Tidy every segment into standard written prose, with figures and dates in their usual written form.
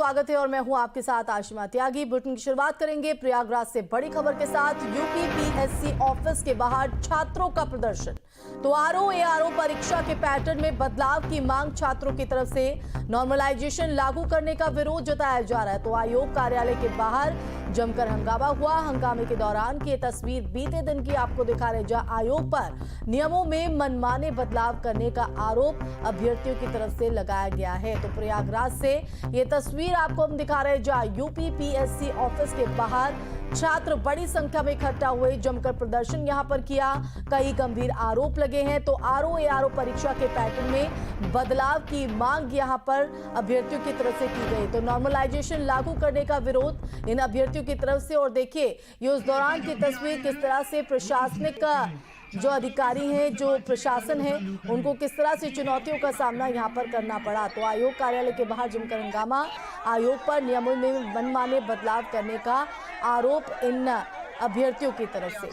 स्वागत है और मैं हूं आपके साथ आशिमा त्यागी। बुलेटिन की शुरुआत करेंगे प्रयागराज से बड़ी खबर के साथ। यूपी पीएससी ऑफिस के बाहर छात्रों का प्रदर्शन। तो आरओ एआरओ परीक्षा के पैटर्न में बदलाव की मांग छात्रों की तरफ से। नॉर्मलाइजेशन लागू करने का विरोध जताया जा रहा है। तो आयोग कार्यालय के बाहर जमकर हंगामा हुआ। हंगामे के दौरान की ये तस्वीर बीते दिन की आपको दिखा रहे, जहां आयोग पर नियमों में मनमाने बदलाव करने का आरोप अभ्यर्थियों की तरफ से लगाया गया है। तो प्रयागराज से ये तस्वीर आपको हम दिखा रहे हैं, जहां यूपी पीएससी ऑफिस के बाहर छात्र बड़ी संख्या में इकट्ठा हुए, जमकर प्रदर्शन यहां पर किया। कई गंभीर आरोप लगे हैं। तो आरओ एआरओ परीक्षा के पैटर्न में बदलाव की मांग यहां पर अभ्यर्थियों की तरफ से की गई। तो नॉर्मलाइजेशन लागू करने का विरोध इन अभ्यर्थियों की तरफ से। और देखिए ये उस दौरान की तस्वीर, किस तरह से प्रशासनिक जो अधिकारी हैं, जो प्रशासन है, उनको किस तरह से चुनौतियों का सामना यहां पर करना पड़ा। तो आयोग कार्यालय के बाहर जमकर हंगामा। आयोग पर नियमों में मनमाने बदलाव करने का आरोप इन अभ्यर्थियों की तरफ से।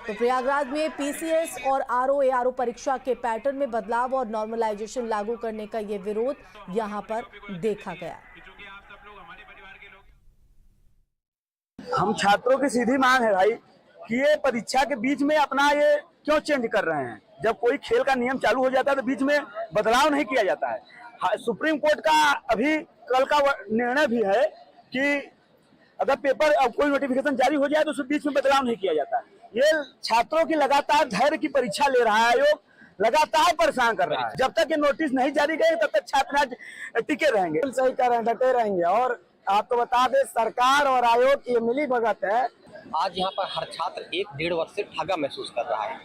तो प्रयागराज में पीसीएस और आरओ एआरओ परीक्षा के पैटर्न में बदलाव और नॉर्मलाइजेशन लागू करने का ये विरोध यहां पर देखा गया। हम छात्रों की सीधी मांग है भाई कि ये परीक्षा के बीच में अपना ये क्यों चेंज कर रहे हैं। जब कोई खेल का नियम चालू हो जाता है तो बीच में बदलाव नहीं किया जाता है। सुप्रीम कोर्ट का अभी कल का निर्णय भी है कि अगर पेपर कोई नोटिफिकेशन जारी हो जाए तो उस बीच में बदलाव नहीं किया जाता है। ये छात्रों की लगातार धैर्य की परीक्षा ले रहा है आयोग, लगातार परेशान कर रहा है। जब तक ये नोटिस नहीं जारी करेंगे तब तक छात्र टिके रहेंगे। सही कर रहे हैं, डटे रहेंगे। और आपको बता दें, सरकार और आयोग की मिली भगत है। आज यहाँ पर हर छात्र 1-1.5 वर्ष से ठगा महसूस कर रहा है।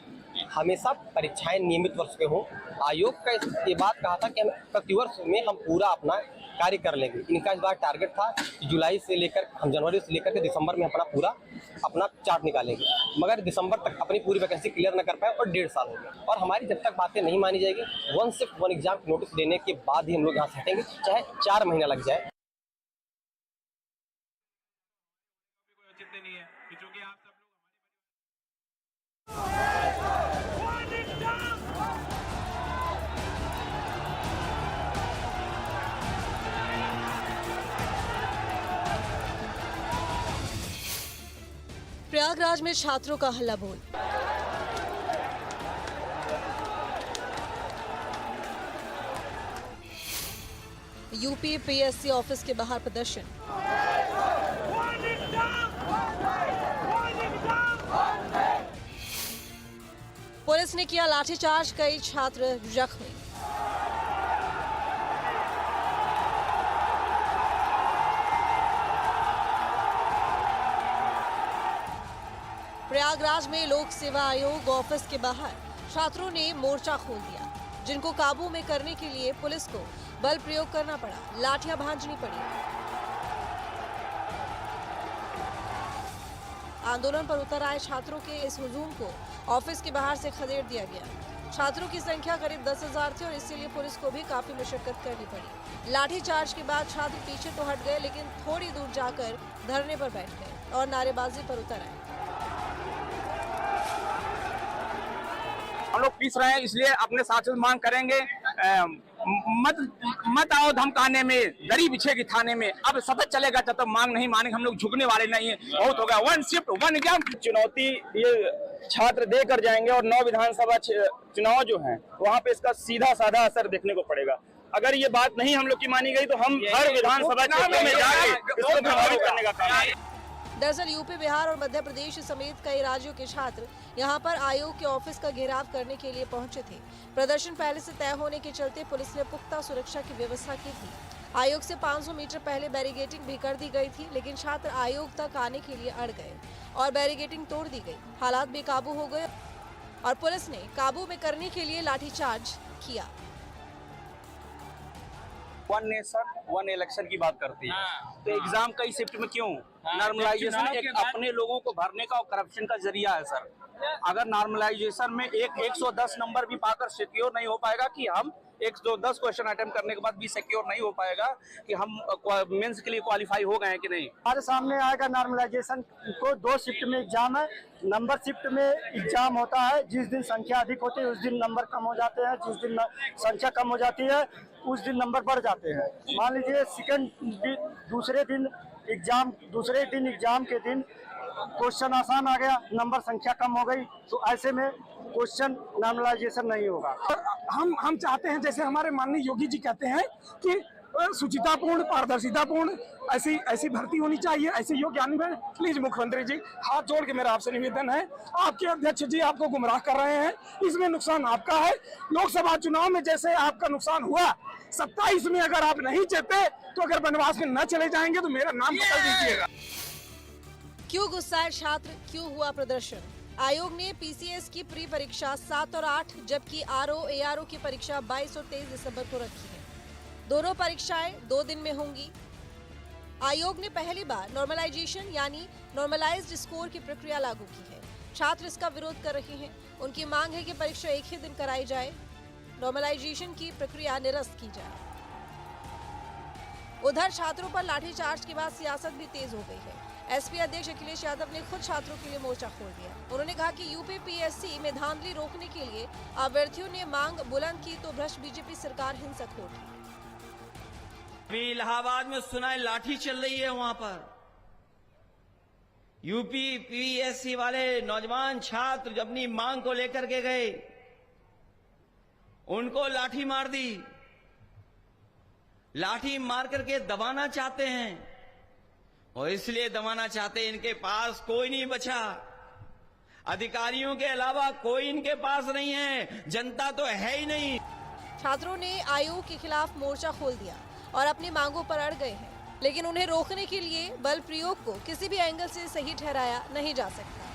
हमेशा परीक्षाएं नियमित वर्ष पे हो। आयोग का ये बात कहा था कि हम प्रतिवर्ष में हम पूरा अपना कार्य कर लेंगे। इनका इस बार टारगेट था कि जुलाई से लेकर हम जनवरी से लेकर के दिसंबर में अपना चार्ट निकालेंगे, मगर दिसंबर तक अपनी पूरी वैकेंसी क्लियर न कर पाए और 1.5 साल हो गए। और हमारी जब तक बातें नहीं मानी जाएगी, 1 शिफ्ट 1 एग्जाम नोटिस देने के बाद ही हम लोग यहाँ से हटेंगे, चाहे 4 महीना लग जाए। प्रयागराज में छात्रों का हल्ला बोल। यूपी पीएससी ऑफिस के बाहर प्रदर्शन। पुलिस ने किया लाठीचार्ज, कई छात्र जख्मी। प्रयागराज में लोक सेवा आयोग ऑफिस के बाहर छात्रों ने मोर्चा खोल दिया, जिनको काबू में करने के लिए पुलिस को बल प्रयोग करना पड़ा, लाठियां भांजनी पड़ी। आंदोलन पर उतर आए छात्रों के इस हुजूम को ऑफिस के बाहर से खदेड़ दिया गया। छात्रों की संख्या करीब 10,000 थी और इसीलिए पुलिस को भी काफी मशक्कत करनी पड़ी। लाठीचार्ज के बाद छात्र पीछे तो हट गए, लेकिन थोड़ी दूर जाकर धरने पर बैठ गए और नारेबाजी पर उतर आए। हम लोग पीस रहे हैं, इसलिए अपने साथियों से मांग करेंगे मत आओ धमकाने में, दरी बिछेगी थाने में। अब सतत चलेगा जब तक मांग नहीं मानेंगे, हम लोग झुकने वाले नहीं है। बहुत हो गया, 1 शिफ्ट 1 एग्जाम। चुनौती ये छात्र देकर जाएंगे और 9 विधानसभा चुनाव जो हैं वहाँ पे इसका सीधा साधा असर देखने को पड़ेगा। अगर ये बात नहीं हम लोग की मानी गई तो हम हर विधानसभा क्षेत्र में जाके इसको प्रभावित करने का काम है। दरअसल यूपी, बिहार और मध्य प्रदेश समेत कई राज्यों के छात्र यहां पर आयोग के ऑफिस का घेराव करने के लिए पहुंचे थे। प्रदर्शन पहले से तय होने के चलते पुलिस ने पुख्ता सुरक्षा की व्यवस्था की थी। आयोग से 500 मीटर पहले बैरिकेडिंग भी कर दी गई थी, लेकिन छात्र आयोग तक आने के लिए अड़ गए और बैरिकेडिंग तोड़ दी गई। हालात बेकाबू हो गए और पुलिस ने काबू में करने के लिए लाठीचार्ज किया। 1 नेशन 1 इलेक्शन की बात करती है, तो एग्जाम कई शिफ्ट में क्यों? नॉर्मलाइजेशन एक अपने लोगों को भरने का और करप्शन का जरिया है सर। अगर नॉर्मलाइजेशन में 110 नंबर भी पाकर सिक्योर नहीं हो पाएगा कि हम एक जो 10 क्वेश्चन अटेम्प्ट करने के बाद भी सिक्योर नहीं हो पाएगा कि हम मेंस के लिए क्वालिफाई हो गए हैं कि नहीं। हमारे सामने आएगा नॉर्मलाइजेशन को 2 शिफ्ट में एग्जाम है। नंबर शिफ्ट में एग्जाम होता है, जिस दिन संख्या अधिक होती है उस दिन नंबर कम हो जाते हैं, जिस दिन संख्या कम हो जाती है उस दिन नंबर बढ़ जाते हैं। मान लीजिए दूसरे दिन एग्जाम के दिन क्वेश्चन आसान आ गया, नंबर संख्या कम हो गई, तो ऐसे में क्वेश्चन नॉर्मलाइजेशन नहीं होगा। हम चाहते हैं, जैसे हमारे माननीय योगी जी कहते हैं कि शुचितापूर्ण, पारदर्शितापूर्ण ऐसी भर्ती होनी चाहिए, ऐसे योग्य आने में। प्लीज मुख्यमंत्री जी, हाथ जोड़ के मेरा आपसे निवेदन है, आपके अध्यक्ष जी आपको गुमराह कर रहे हैं, इसमें नुकसान आपका है। लोकसभा चुनाव में जैसे आपका नुकसान हुआ, 27 में अगर आप नहीं जीते तो अगर बनवास में न चले जाएंगे तो मेरा नाम बदल दीजिएगा। क्यों गुस्साए छात्र, क्यों हुआ प्रदर्शन? आयोग ने पीसीएस की प्री परीक्षा 7 और 8 जबकि आरओ एआरओ की परीक्षा 22 और 23 दिसंबर को रखी है। दोनों परीक्षाएं 2 दिन में होंगी। आयोग ने पहली बार नॉर्मलाइजेशन यानी नॉर्मलाइज्ड स्कोर की प्रक्रिया लागू की है। छात्र इसका विरोध कर रहे हैं। उनकी मांग है कि परीक्षा एक ही दिन कराई जाए, नॉर्मलाइजेशन की प्रक्रिया निरस्त की जाए। उधर छात्रों पर लाठीचार्ज के बाद सियासत भी तेज हो गई है। एसपी अध्यक्ष अखिलेश यादव ने खुद छात्रों के लिए मोर्चा खोल दिया। उन्होंने कहा कि यूपी पीएससी में धांधली रोकने के लिए अभ्यर्थियों ने मांग बुलंद की तो भ्रष्ट बीजेपी सरकार हिंसक होगी। अभी इलाहाबाद में सुना है लाठी चल रही है, वहां पर यूपी पीएससी वाले नौजवान छात्र जब अपनी मांग को लेकर के गए, उनको लाठी मार दी, लाठी मार करके दबाना चाहते हैं और इसलिए दबाना चाहते हैं, इनके पास कोई नहीं बचा, अधिकारियों के अलावा कोई इनके पास नहीं है, जनता तो है ही नहीं। छात्रों ने आयोग के खिलाफ मोर्चा खोल दिया और अपनी मांगों पर अड़ गए हैं, लेकिन उन्हें रोकने के लिए बल प्रयोग को किसी भी एंगल से सही ठहराया नहीं जा सकता।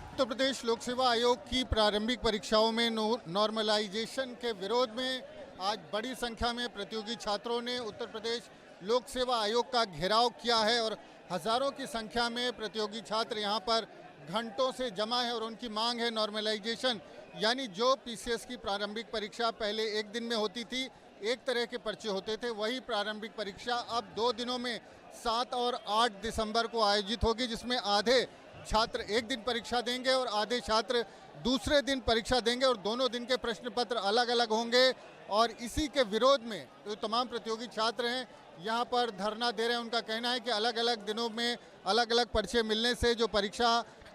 उत्तर प्रदेश लोक सेवा आयोग की प्रारंभिक परीक्षाओं में नॉर्मलाइजेशन के विरोध में आज बड़ी संख्या में प्रतियोगी छात्रों ने उत्तर प्रदेश लोक सेवा आयोग का घेराव किया है और हजारों की संख्या में प्रतियोगी छात्र यहां पर घंटों से जमा है और उनकी मांग है नॉर्मलाइजेशन, यानी जो पीसीएस की प्रारंभिक परीक्षा पहले एक दिन में होती थी, एक तरह के पर्चे होते थे, वही प्रारंभिक परीक्षा अब 2 दिनों में 7 और 8 दिसंबर को आयोजित होगी, जिसमें आधे छात्र एक दिन परीक्षा देंगे और आधे छात्र दूसरे दिन परीक्षा देंगे और दोनों दिन के प्रश्न पत्र अलग अलग होंगे। और इसी के विरोध में जो तमाम प्रतियोगी छात्र हैं यहाँ पर धरना दे रहे हैं। उनका कहना है कि अलग अलग दिनों में अलग अलग पर्चे मिलने से जो परीक्षा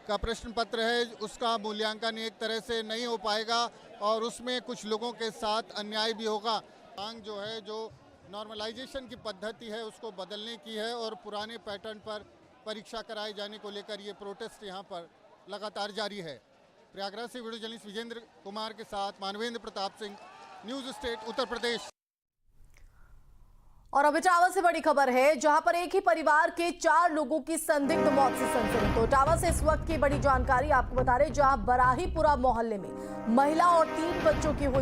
का प्रश्न पत्र है उसका मूल्यांकन एक तरह से नहीं हो पाएगा और उसमें कुछ लोगों के साथ अन्याय भी होगा। मांग जो है, जो नॉर्मलाइजेशन की पद्धति है उसको बदलने की है और पुराने पैटर्न पर परीक्षा कराए जाने को लेकर ये प्रोटेस्ट यहाँ पर लगातार जारी है। प्रयागराज से वीडियो जर्नलिस्ट विजेंद्र कुमार के साथ मानवेंद्र प्रताप सिंह, न्यूज स्टेट उत्तर प्रदेश। और अब इटावा से बड़ी खबर है, जहां पर एक ही परिवार के 4 लोगों की संदिग्ध मौत से सनसनी। तो इटावा से इस वक्त की बड़ी जानकारी आपको बता रहे, जहां बराहीपुरा मोहल्ले में महिला और 3 बच्चों की हुई